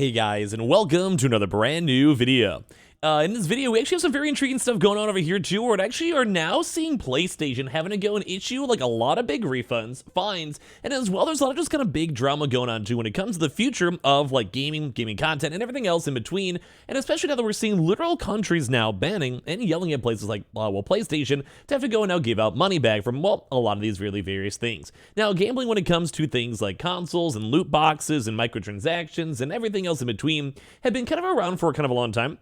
Hey guys, and welcome to another brand new video. In this video, we actually have some very intriguing stuff going on over here too, where it actually are now seeing PlayStation having to go and issue like a lot of big refunds, fines, and as well, there's a lot of just kind of big drama going on too when it comes to the future of like gaming content, and everything else in between. And especially now that we're seeing literal countries now banning and yelling at places like, PlayStation to have to go and now give out money back from, well, a lot of these really various things. Now, gambling when it comes to things like consoles and loot boxes and microtransactions and everything else in between have been kind of around for kind of a long time.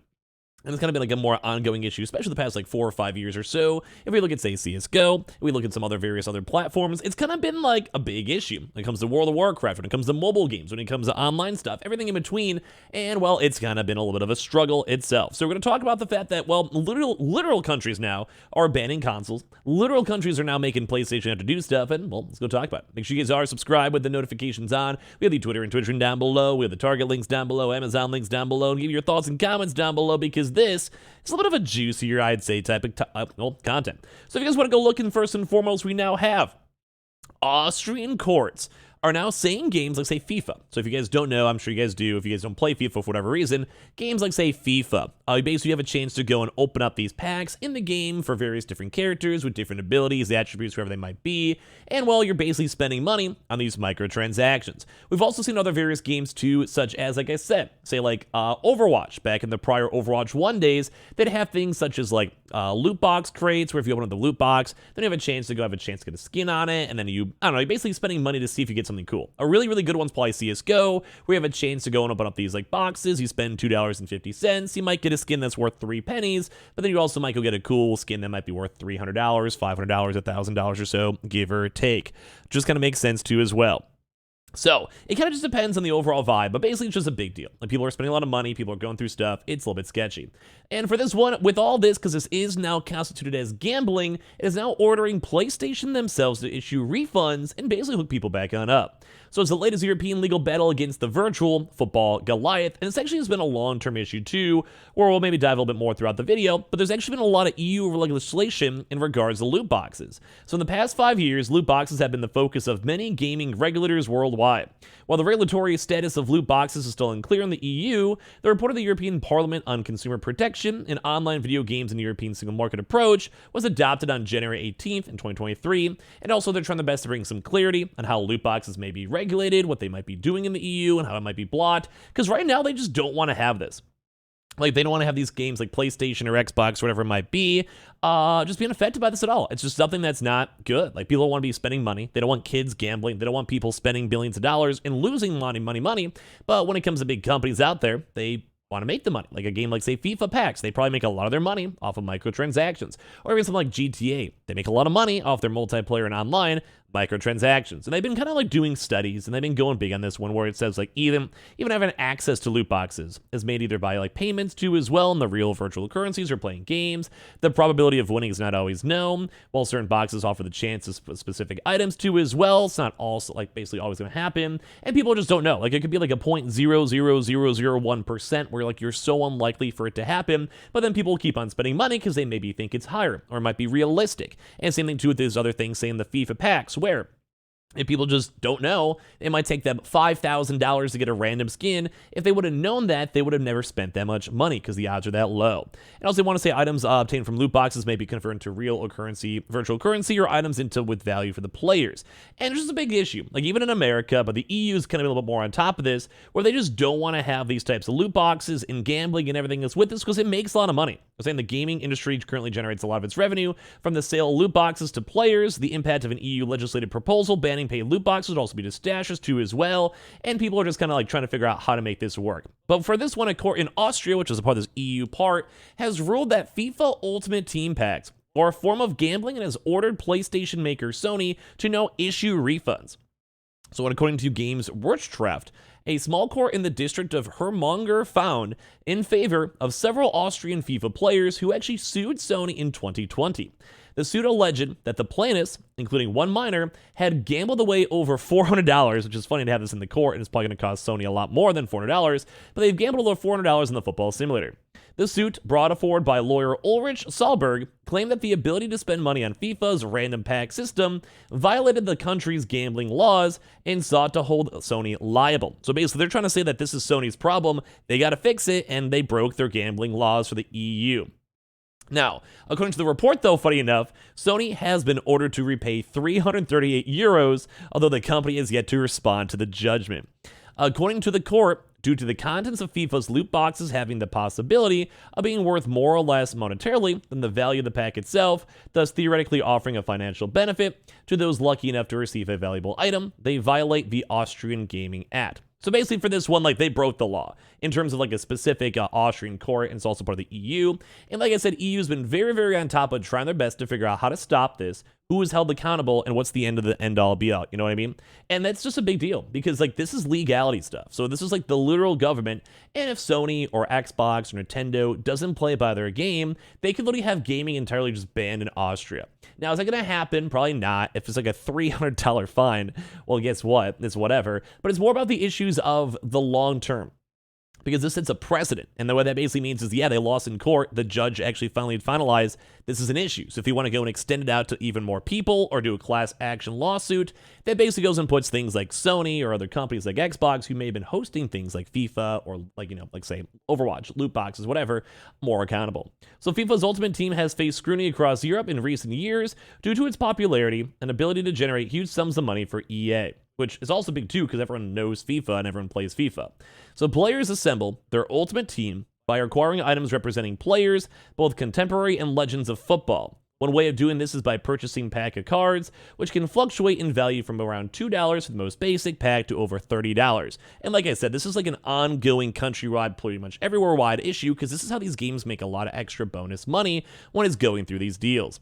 And it's kind of been like a more ongoing issue, especially the past like 4 or 5 years or so. If we look at, say, CSGO, if we look at some other various other platforms, it's kind of been like a big issue when it comes to World of Warcraft, when it comes to mobile games, when it comes to online stuff, everything in between. And, well, it's kind of been a little bit of a struggle itself. So we're going to talk about the fact that, well, literal countries now are banning consoles. Literal countries are now making PlayStation have to do stuff. And, well, let's go talk about it. Make sure you guys are subscribed with the notifications on. We have the Twitter and Twitch down below. We have the Target links down below, Amazon links down below. And give your thoughts and comments down below because this is a little bit of a juicier, I'd say, type of content. So if you guys want to go looking, first and foremost, we now have Austrian courts are now saying games like, say, FIFA. So if you guys don't know, I'm sure you guys do, if you guys don't play FIFA for whatever reason, games like, say, FIFA, you basically have a chance to go and open up these packs in the game for various different characters with different abilities, attributes, wherever they might be, and, well, you're basically spending money on these microtransactions. We've also seen other various games, too, such as, like I said, say, like Overwatch, back in the prior Overwatch 1 days, that have things such as, like, loot box crates, where if you open up the loot box, then you have a chance to get a skin on it, and then you're basically spending money to see if you get something cool. A really, really good one's probably CSGO, where you have a chance to go and open up these like boxes. You spend $2.50. You might get a skin that's worth 3 pennies, but then you also might go get a cool skin that might be worth $300, $500, $1,000 or so, give or take. Just kind of makes sense too as well. So, it kind of just depends on the overall vibe, but basically it's just a big deal. Like, people are spending a lot of money, people are going through stuff, it's a little bit sketchy. And for this one, with all this, because this is now constituted as gambling, it is now ordering PlayStation themselves to issue refunds and basically hook people back on up. So it's the latest European legal battle against the virtual football Goliath, and it's actually has been a long-term issue too, where we'll maybe dive a little bit more throughout the video, but there's actually been a lot of EU legislation in regards to loot boxes. So in the past 5 years, loot boxes have been the focus of many gaming regulators worldwide. While the regulatory status of loot boxes is still unclear in the EU, the report of the European Parliament on Consumer Protection and Online Video Games in the European Single Market Approach was adopted on January 18th in 2023, and also they're trying their best to bring some clarity on how loot boxes may be regulated, what they might be doing in the EU, and how it might be blocked, because right now they just don't want to have this. Like, they don't want to have these games like PlayStation or Xbox, whatever it might be, just being affected by this at all. It's just something that's not good. Like, people don't want to be spending money. They don't want kids gambling. They don't want people spending billions of dollars and losing money. But when it comes to big companies out there, they want to make the money. Like a game like, say, FIFA packs, they probably make a lot of their money off of microtransactions. Or even something like GTA, they make a lot of money off their multiplayer and online microtransactions. And they've been kind of like doing studies, and they've been going big on this one, where it says like even having access to loot boxes is made either by like payments to as well in the real virtual currencies or playing games. The probability of winning is not always known, while certain boxes offer the chance of specific items too as well. It's not also like basically always going to happen, and people just don't know. Like, it could be like a 0.00001% where like you're so unlikely for it to happen, but then people keep on spending money because they maybe think it's higher or it might be realistic. And same thing too with these other things, saying the FIFA packs, where if people just don't know, it might take them $5,000 to get a random skin. If they would have known that, they would have never spent that much money because the odds are that low. And also, want to say items obtained from loot boxes may be converted to real or virtual currency, or items with value for the players. And it's just a big issue. Like, even in America, but the EU is kind of a little bit more on top of this, where they just don't want to have these types of loot boxes and gambling and everything that's with this because it makes a lot of money. I'm saying the gaming industry currently generates a lot of its revenue from the sale of loot boxes to players. The impact of an EU legislative proposal banning paid loot boxes would also be to stashes too as well, and people are just kind of like trying to figure out how to make this work. But for this one, a court in Austria, which is a part of this EU part, has ruled that FIFA Ultimate Team Packs are a form of gambling and has ordered PlayStation maker Sony to now issue refunds. So according to Games Wirtschaft, a small court in the district of Hermonger found in favor of several Austrian FIFA players who actually sued Sony in 2020. The suit alleged that the plaintiffs, including one minor, had gambled away over $400, which is funny to have this in the court, and it's probably going to cost Sony a lot more than $400, but they've gambled over $400 in the football simulator. The suit, brought forward by lawyer Ulrich Sahlberg, claimed that the ability to spend money on FIFA's random pack system violated the country's gambling laws and sought to hold Sony liable. So basically, they're trying to say that this is Sony's problem, they got to fix it, and they broke their gambling laws for the EU. Now, according to the report, though, funny enough, Sony has been ordered to repay 338 euros, although the company has yet to respond to the judgment. According to the court, due to the contents of FIFA's loot boxes having the possibility of being worth more or less monetarily than the value of the pack itself, thus theoretically offering a financial benefit to those lucky enough to receive a valuable item, they violate the Austrian Gaming Act. So basically for this one, like, they broke the law in terms of like a specific Austrian court, and it's also part of the EU. And like I said, EU's been very, very on top of trying their best to figure out how to stop this, who is held accountable, and what's the end of the end all be all, you know what I mean? And that's just a big deal because like this is legality stuff. So this is like the literal government, and if Sony or Xbox or Nintendo doesn't play by their game, they could literally have gaming entirely just banned in Austria. Now, is that going to happen? Probably not. If it's like a $300 fine, well, guess what? It's whatever. But it's more about the issues of the long term, because this sets a precedent. And what that basically means is, yeah, they lost in court. The judge actually finally finalized this is an issue. So if you want to go and extend it out to even more people or do a class action lawsuit, that basically goes and puts things like Sony or other companies like Xbox who may have been hosting things like FIFA or like, like say Overwatch, loot boxes, whatever, more accountable. So FIFA's Ultimate Team has faced scrutiny across Europe in recent years due to its popularity and ability to generate huge sums of money for EA, which is also big too because everyone knows FIFA and everyone plays FIFA. So players assemble their Ultimate Team by acquiring items representing players, both contemporary and legends of football. One way of doing this is by purchasing pack of cards, which can fluctuate in value from around $2 for the most basic pack to over $30. And like I said, this is like an ongoing countrywide, pretty much everywhere-wide issue, because this is how these games make a lot of extra bonus money when it's going through these deals.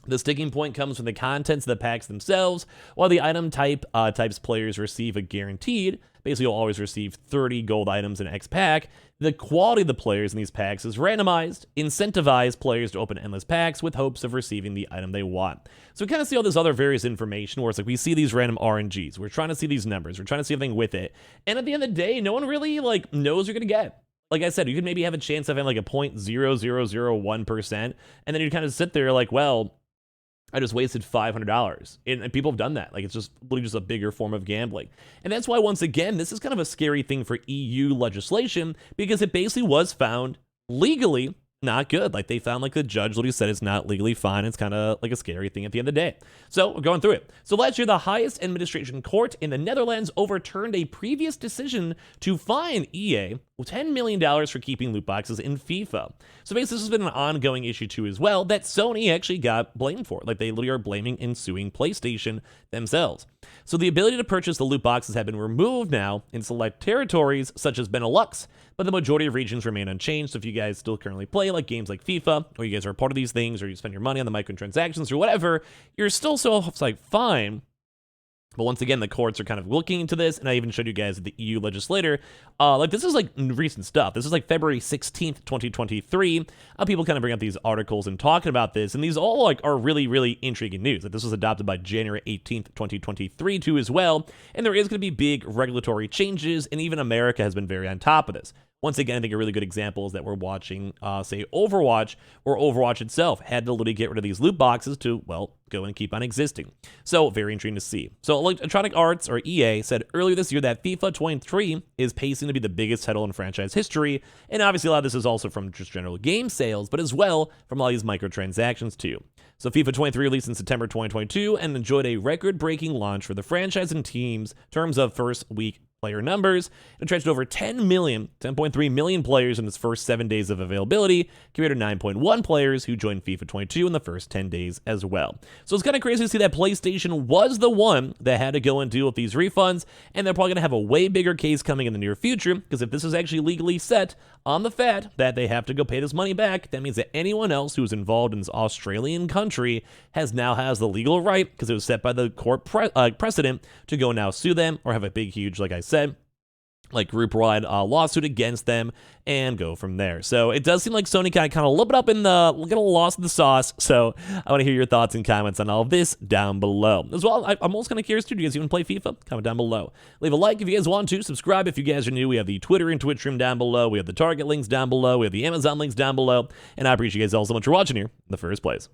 The sticking point comes from the contents of the packs themselves. While the item types players receive a guaranteed, basically you'll always receive 30 gold items in X pack, the quality of the players in these packs is randomized, incentivize players to open endless packs with hopes of receiving the item they want. So we kind of see all this other various information where it's like we see these random RNGs, we're trying to see these numbers, we're trying to see everything with it, and at the end of the day, no one really like knows you're gonna get. Like I said, you could maybe have a chance of having like a 0.0001%, and then you kind of sit there like, well, I just wasted $500. And people have done that. Like, it's just literally just a bigger form of gambling. And that's why, once again, this is kind of a scary thing for EU legislation, because it basically was found legally not good. Like, they found, like, the judge literally said it's not legally fine. It's kind of like a scary thing at the end of the day. So we're going through it. So last year, the highest administration court in the Netherlands overturned a previous decision to fine EA $10 million for keeping loot boxes in FIFA. So basically, this has been an ongoing issue too as well that Sony actually got blamed for. Like, they literally are blaming and suing PlayStation themselves. So the ability to purchase the loot boxes have been removed now in select territories such as Benelux, but the majority of regions remain unchanged. So if you guys still currently play like games like FIFA, or you guys are a part of these things, or you spend your money on the microtransactions or whatever, you're still so like fine. But once again, the courts are kind of looking into this, and I even showed you guys the EU legislator. Like, this is like recent stuff. This is like February 16th, 2023. People kind of bring up these articles and talking about this, and these all like are really, really intriguing news. Like, this was adopted by January 18th, 2023 too as well, and there is going to be big regulatory changes, and even America has been very on top of this. Once again, I think a really good example is that we're watching, say, Overwatch, where Overwatch itself had to literally get rid of these loot boxes to, well, go and keep on existing. So, very intriguing to see. So, Electronic Arts, or EA, said earlier this year that FIFA 23 is pacing to be the biggest title in franchise history, and obviously a lot of this is also from just general game sales, but as well from all these microtransactions too. So FIFA 23 released in September 2022 and enjoyed a record-breaking launch for the franchise and teams in terms of first week player numbers. It attracted over 10.3 million players in its first 7 days of availability, compared to 9.1 players who joined FIFA 22 in the first 10 days as well. So it's kind of crazy to see that PlayStation was the one that had to go and deal with these refunds, and they're probably going to have a way bigger case coming in the near future, because if this is actually legally set on the fact that they have to go pay this money back, that means that anyone else who is involved in this Australian country has the legal right, because it was set by the court precedent, to go now sue them or have a big, huge, like I said, like group-wide lawsuit against them and go from there. So it does seem like Sony kind of lit up in the, get a little lost in the sauce. So I want to hear your thoughts and comments on all of this down below. As well, I'm also kind of curious too. Do you guys even play FIFA? Comment down below. Leave a like if you guys want to. Subscribe if you guys are new. We have the Twitter and Twitch room down below. We have the Target links down below. We have the Amazon links down below. And I appreciate you guys all so much for watching here in the first place.